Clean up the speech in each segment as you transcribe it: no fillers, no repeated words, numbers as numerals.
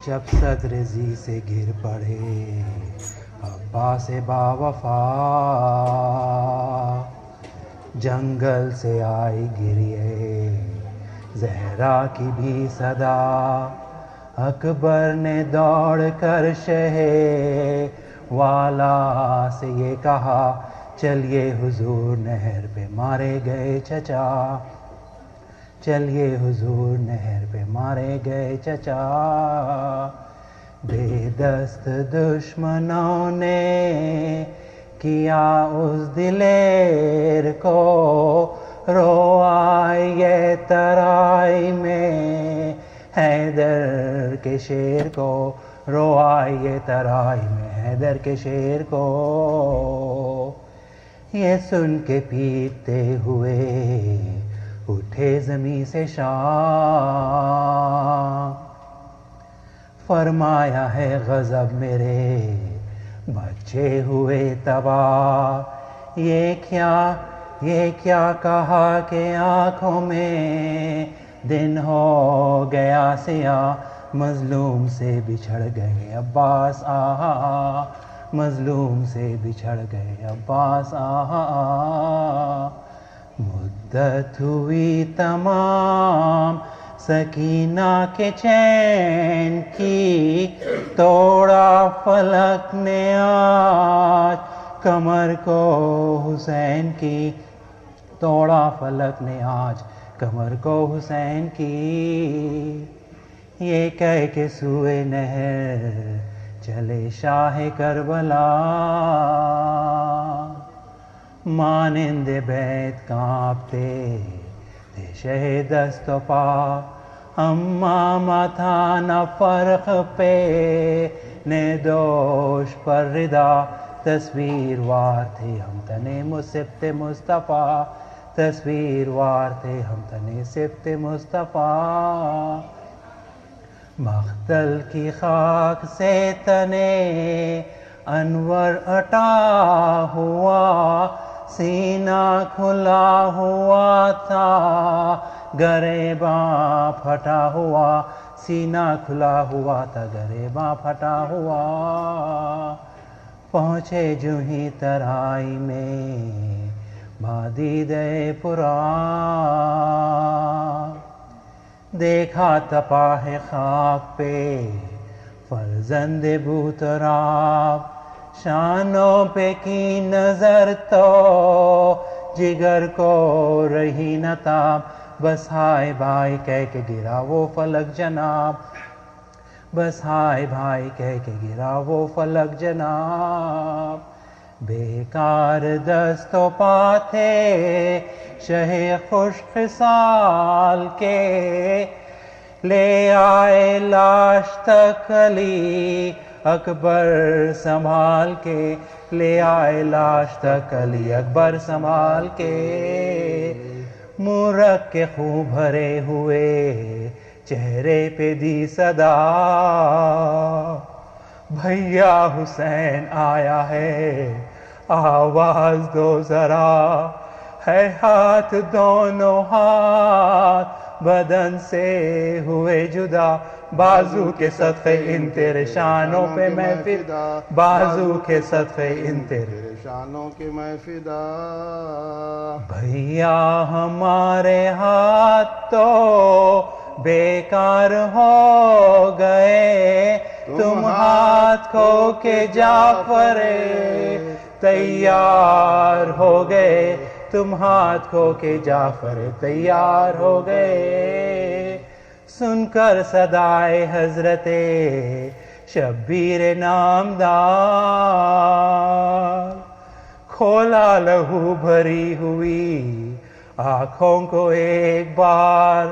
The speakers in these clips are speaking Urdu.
جب صدر زی سے گر پڑے عباس با وفا، جنگل سے آئی گریے زہرا کی بھی صدا، اکبر نے دوڑ کر شہ والا سے یہ کہا، چلیے حضور نہر پہ مارے گئے چچا، چلیے حضور نہر پہ مارے گئے چچا۔ بے دست دشمنوں نے کیا اس دلیر کو، روائے یہ ترائی میں حیدر کے شیر کو، روائے یہ ترائی میں حیدر کے شیر کو۔ یہ سن کے پیٹتے ہوئے اٹھے زمیں سے شاہ، فرمایا ہے غضب میرے بچے ہوئے تباہ، یہ کیا کہا کہ آنکھوں میں دن ہو گیا سیاہ، مظلوم سے بچھڑ گئے عباس آہا، مظلوم سے بچھڑ گئے عباس آہا۔ مدت ہوئی تمام سکینہ کے چین کی، توڑا فلک نے آج کمر کو حسین کی، توڑا فلک نے آج کمر کو حسین کی۔ یہ کہہ کے سوئے نہر چلے شاہ کربلا، مانند بیت کانپتے تھے شہ دست و پا، امامہ تھا نہ فرق پہ نے دوش پر ردا، تصویر وار تھے ہم تنے صفت مصطفیٰ، تصویر وار تھے ہم تنے صفت مصطفیٰ۔ مقتل کی خاک سے تنے انور اٹا ہوا، سینہ کھلا ہوا تھا گریباں پھٹا ہوا، سینہ کھلا ہوا تھا گریباں پھٹا ہوا۔ پہنچے جو ہی ترائی میں بادیدہ پورا، دیکھا تپا ہے خاک پہ فرزند بوتراب، شانوں پہ کی نظر تو جگر کو رہی نہ تاب، بس ہائے بھائی کہہ کے گرا وہ فلک جناب، بس ہائے بھائی کہہ کے گرا وہ فلک جناب۔ بیکار دست و پا تھے شہ خوش خصال کے، لے آئے لاش تک علی اکبر سنبھال کے، لے آئے لاش تک علی اکبر سنبھال کے۔ منہ رکھ کے خون بھرے ہوئے چہرے پہ دی صدا، بھیا حسین آیا ہے آواز دو ذرا، ہے ہاتھ دونوں ہاتھ بدن سے ہوئے جدا، بازو کے صدقے ان تیرے شانوں پہ میں فدا، بازو کے صدقے ان تیرے شانوں کے میں فدا۔ بھیا ہمارے ہاتھ تو بیکار ہو گئے، تم ہاتھ کھو کے جعفر تیار ہو گئے، تم ہاتھ کھو کے جعفر تیار ہو گئے۔ سن کر صدائے حضرت شبیر نامدار، کھولا لہو بھری ہوئی آنکھوں کو ایک بار،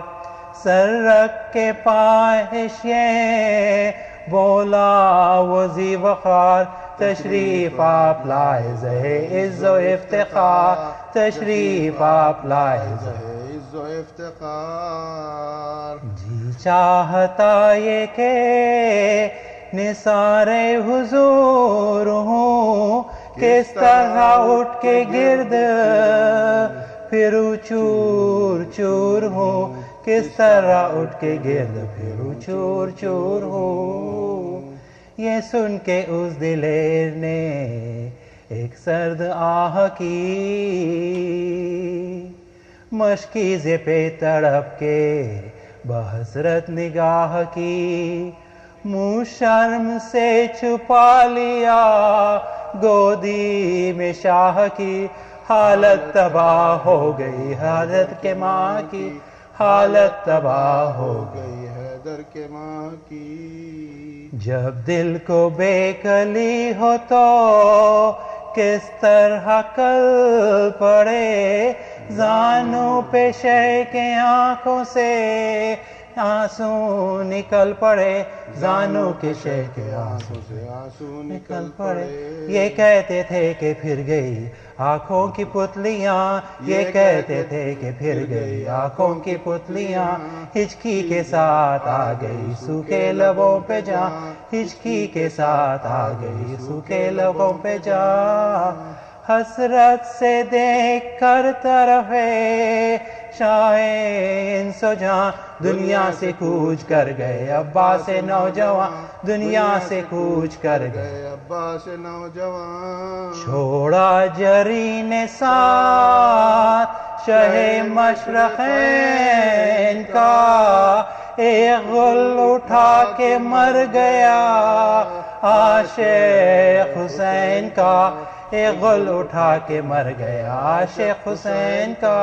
سر رکھ کے پاہش یہ بولا وہ ذی وقار، تشریف آپ لائے زہ عز و افتخار، تشریف آپ لائے زہ عز و افتخار۔ جی چاہتا یہ کہ نثار حضور ہوں، کس طرح اٹھ کے گرد پھروں چور چور ہوں، کس طرح اٹھ کے گرد پھروں چور چور ہوں. یہ سن کے اس دلیر نے ایک سرد آہ کی، مشکیزے پہ تڑپ کے بحسرت نگاہ کی. منہ شرم سے چھپا لیا گودی میں شاہ کی. حالت تباہ ہو گئی حضرت کے ماں کی، حالت تباہ ہو گئی حیدر کے ماں کی. جب دل کو بے کلی ہو تو کس طرح کل پڑے، زانوں پہ شے کے آنکھوں سے آنسو نکل پڑے، زانوں کے شے کے آنسو سے آنسو نکل پڑے. یہ کہتے تھے کہ پھر گئی آنکھوں کی پتلیاں، یہ کہتے تھے کہ پھر گئی آنکھوں کی پتلیاں. ہچکی کے ساتھ آ گئی سوکھے لبوں پہ جان، ہچکی کے ساتھ آ گئی سوکھے لبوں پہ جان. حسرت سے دیکھ کر طرف شاہ انس و جاں، دنیا سے کوچ کر گئے عباس نوجوان، دنیا سے کوچ کر گئے عباس نوجوان. چھوڑا جری نے ساتھ شہ مشرقین کا، ایک غل اٹھا کے مر گیا عاشق حسین کا، ایک غل اٹھا کے مر گیا عاشق حسین کا.